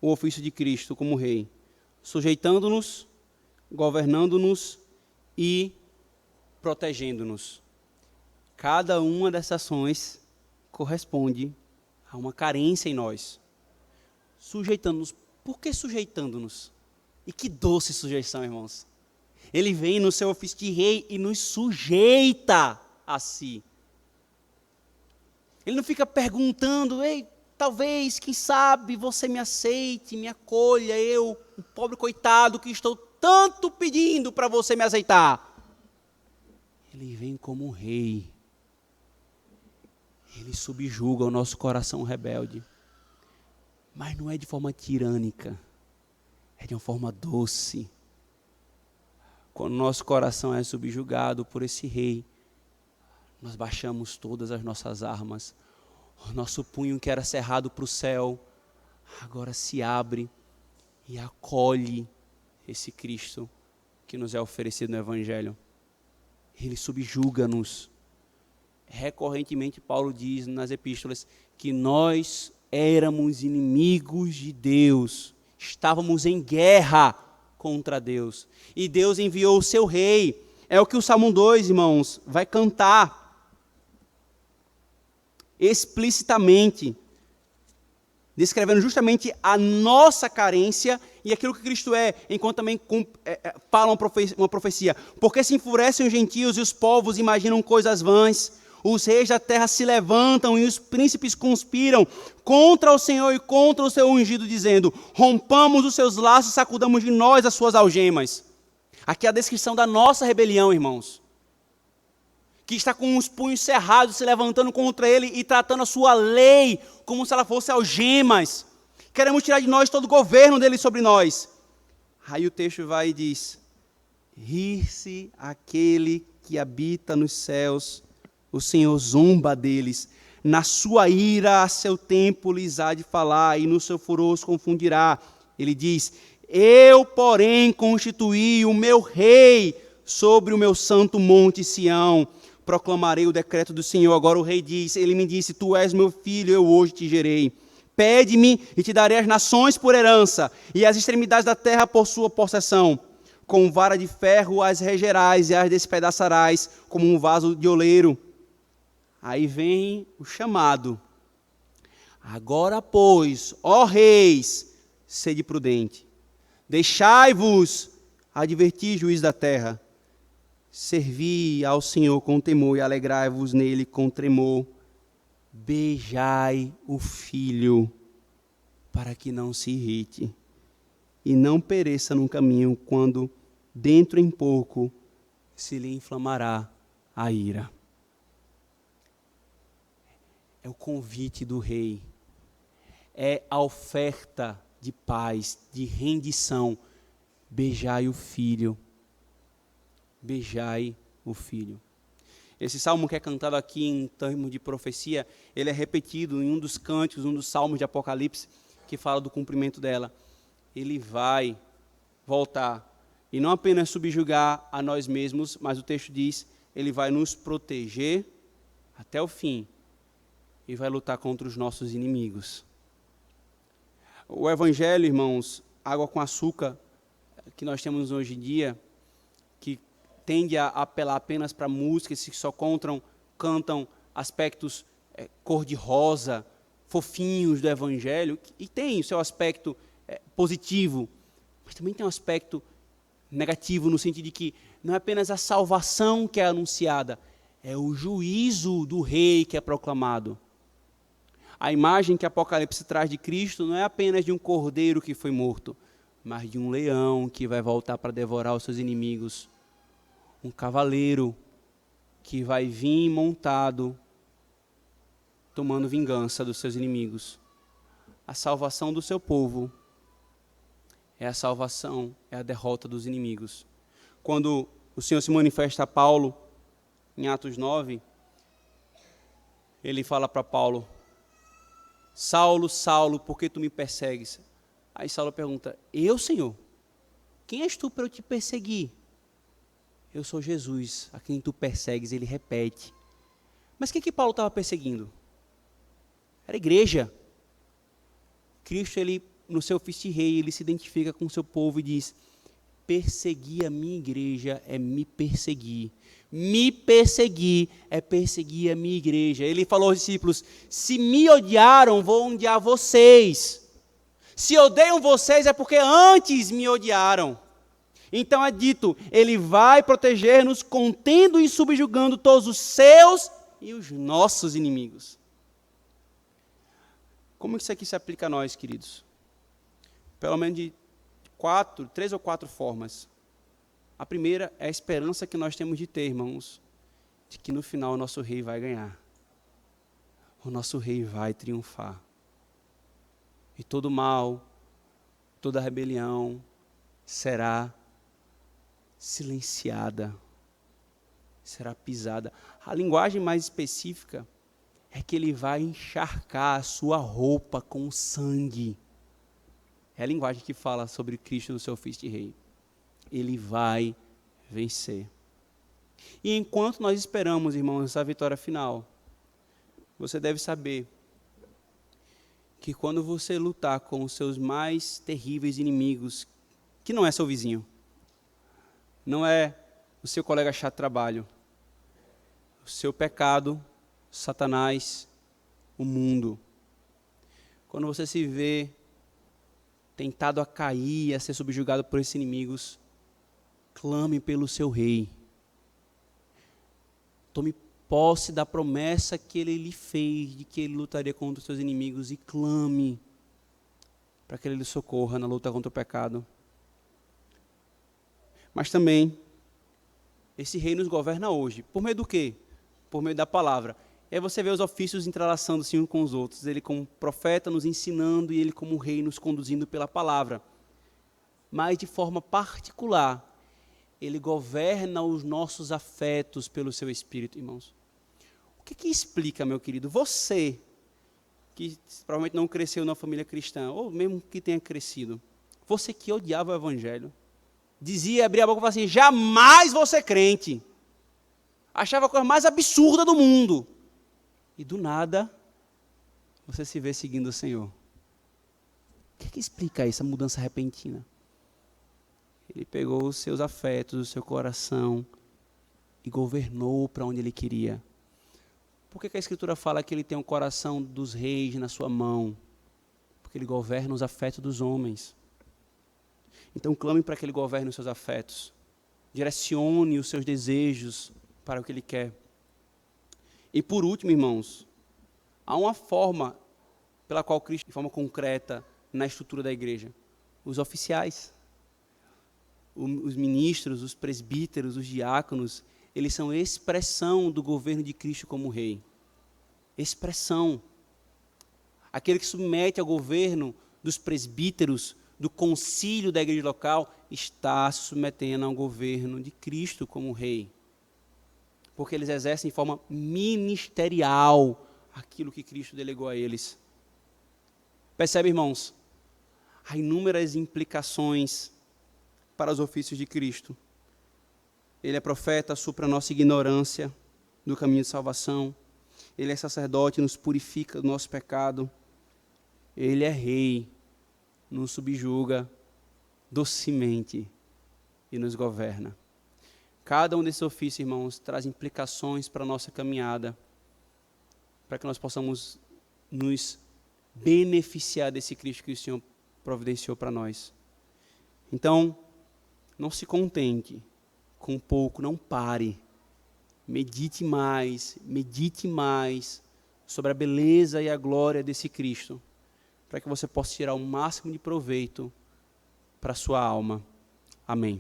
o ofício de Cristo como rei? Sujeitando-nos, governando-nos e protegendo-nos. Cada uma dessas ações corresponde a uma carência em nós. Sujeitando-nos. Por que sujeitando-nos? E que doce sujeição, irmãos. Ele vem no seu ofício de rei e nos sujeita a si. Ele não fica perguntando, ei, talvez, quem sabe, você me aceite, me acolha, eu, um pobre coitado que estou tanto pedindo para você me aceitar. Ele vem como um rei. Ele subjuga o nosso coração rebelde. Mas não é de forma tirânica, é de uma forma doce. Quando nosso coração é subjugado por esse rei, nós baixamos todas as nossas armas. O nosso punho que era cerrado para o céu, agora se abre e acolhe esse Cristo que nos é oferecido no Evangelho. Ele subjuga-nos. Recorrentemente Paulo diz nas epístolas que nós éramos inimigos de Deus, estávamos em guerra contra Deus, e Deus enviou o seu rei. É o que o Salmo 2, irmãos, vai cantar explicitamente, descrevendo justamente a nossa carência e aquilo que Cristo é, enquanto também fala uma profecia. Porque se enfurecem os gentios e os povos imaginam coisas vãs, os reis da terra se levantam e os príncipes conspiram contra o Senhor e contra o seu ungido, dizendo: rompamos os seus laços, sacudamos de nós as suas algemas. Aqui é a descrição da nossa rebelião, irmãos, que está com os punhos cerrados, se levantando contra ele e tratando a sua lei como se ela fosse algemas. Queremos tirar de nós todo o governo dele sobre nós. Aí o texto vai e diz: rir-se aquele que habita nos céus, o Senhor zomba deles. Na sua ira, a seu tempo lhes há de falar, e no seu furor os confundirá. Ele diz: eu, porém, constituí o meu rei sobre o meu santo monte Sião. Proclamarei o decreto do Senhor. Agora o rei diz, ele me disse: tu és meu filho, eu hoje te gerei. Pede-me e te darei as nações por herança, e as extremidades da terra por sua possessão. Com vara de ferro as regerás e as despedaçarás, como um vaso de oleiro. Aí vem o chamado. Agora, pois, ó reis, sede prudente. Deixai-vos advertir, juiz da terra. Servi ao Senhor com temor e alegrai-vos nele com tremor. Beijai o filho, para que não se irrite e não pereça no caminho, quando dentro em pouco se lhe inflamará a ira. É o convite do rei, é a oferta de paz, de rendição. Beijai o filho, beijai o filho. Esse salmo que é cantado aqui em termos de profecia, ele é repetido em um dos cânticos, um dos salmos de Apocalipse, que fala do cumprimento dela. Ele vai voltar e não apenas subjugar a nós mesmos, mas o texto diz, ele vai nos proteger até o fim e vai lutar contra os nossos inimigos. O Evangelho, irmãos, água com açúcar, que nós temos hoje em dia, que tende a apelar apenas para músicas que só cantam aspectos cor-de-rosa, fofinhos do Evangelho, e tem o seu aspecto positivo, mas também tem um aspecto negativo, no sentido de que não é apenas a salvação que é anunciada, é o juízo do rei que é proclamado. A imagem que Apocalipse traz de Cristo não é apenas de um cordeiro que foi morto, mas de um leão que vai voltar para devorar os seus inimigos. Um cavaleiro que vai vir montado, tomando vingança dos seus inimigos. A salvação do seu povo é a salvação, é a derrota dos inimigos. Quando o Senhor se manifesta a Paulo, em Atos 9, ele fala para Paulo: Saulo, Saulo, por que tu me persegues? Aí Saulo pergunta: eu, Senhor? Quem és tu para eu te perseguir? Eu sou Jesus, a quem tu persegues. Ele repete. Mas o que Paulo estava perseguindo? Era a igreja. Cristo, ele no seu ofício de rei, ele se identifica com o seu povo e diz: perseguir a minha igreja é me perseguir. Me perseguir é perseguir a minha igreja. Ele falou aos discípulos: se me odiaram, vou odiar vocês. Se odeiam vocês é porque antes me odiaram. Então é dito, ele vai proteger-nos, contendo e subjugando todos os seus e os nossos inimigos. Como isso aqui se aplica a nós, queridos? Pelo menos de 3 ou 4 formas. A primeira é a esperança que nós temos de ter, irmãos, de que no final o nosso rei vai ganhar. O nosso rei vai triunfar. E todo mal, toda rebelião será silenciada, será pisada. A linguagem mais específica é que ele vai encharcar a sua roupa com sangue. É a linguagem que fala sobre Cristo no seu ofício de rei. Ele vai vencer. E enquanto nós esperamos, irmãos, essa vitória final, você deve saber que quando você lutar com os seus mais terríveis inimigos, que não é seu vizinho, não é o seu colega chato de trabalho, o seu pecado, Satanás, o mundo. Quando você se vê tentado a cair, a ser subjugado por esses inimigos, clame pelo seu rei. Tome posse da promessa que ele lhe fez, de que ele lutaria contra os seus inimigos, e clame para que ele lhe socorra na luta contra o pecado. Mas também, esse rei nos governa hoje. Por meio do quê? Por meio da palavra. E aí você vê os ofícios entrelaçando-se uns com os outros. Ele como profeta nos ensinando e ele como rei nos conduzindo pela palavra. Mas de forma particular, ele governa os nossos afetos pelo seu Espírito, irmãos. O que explica, meu querido? Você, que provavelmente não cresceu na família cristã, ou mesmo que tenha crescido, você que odiava o Evangelho, dizia, abria a boca e falava assim: jamais vou ser crente. Achava a coisa mais absurda do mundo. E do nada, você se vê seguindo o Senhor. O que explica essa mudança repentina? Ele pegou os seus afetos, o seu coração e governou para onde ele queria. Por que a Escritura fala que ele tem o coração dos reis na sua mão? Porque ele governa os afetos dos homens. Então clame para que ele governe os seus afetos. Direcione os seus desejos para o que ele quer. E por último, irmãos, há uma forma pela qual Cristo, de forma concreta, na estrutura da igreja. Os oficiais, os ministros, os presbíteros, os diáconos, eles são expressão do governo de Cristo como rei. Expressão. Aquele que submete ao governo dos presbíteros, do concílio da igreja local, está se submetendo ao governo de Cristo como rei. Porque eles exercem de forma ministerial aquilo que Cristo delegou a eles. Percebe, irmãos? Há inúmeras implicações para os ofícios de Cristo. Ele é profeta, supra a nossa ignorância do caminho de salvação. Ele é sacerdote, nos purifica do nosso pecado. Ele é rei, nos subjuga docemente e nos governa. Cada um desses ofícios, irmãos, traz implicações para a nossa caminhada, para que nós possamos nos beneficiar desse Cristo que o Senhor providenciou para nós. Então, não se contente com pouco, não pare. Medite mais sobre a beleza e a glória desse Cristo, para que você possa tirar o máximo de proveito para a sua alma. Amém.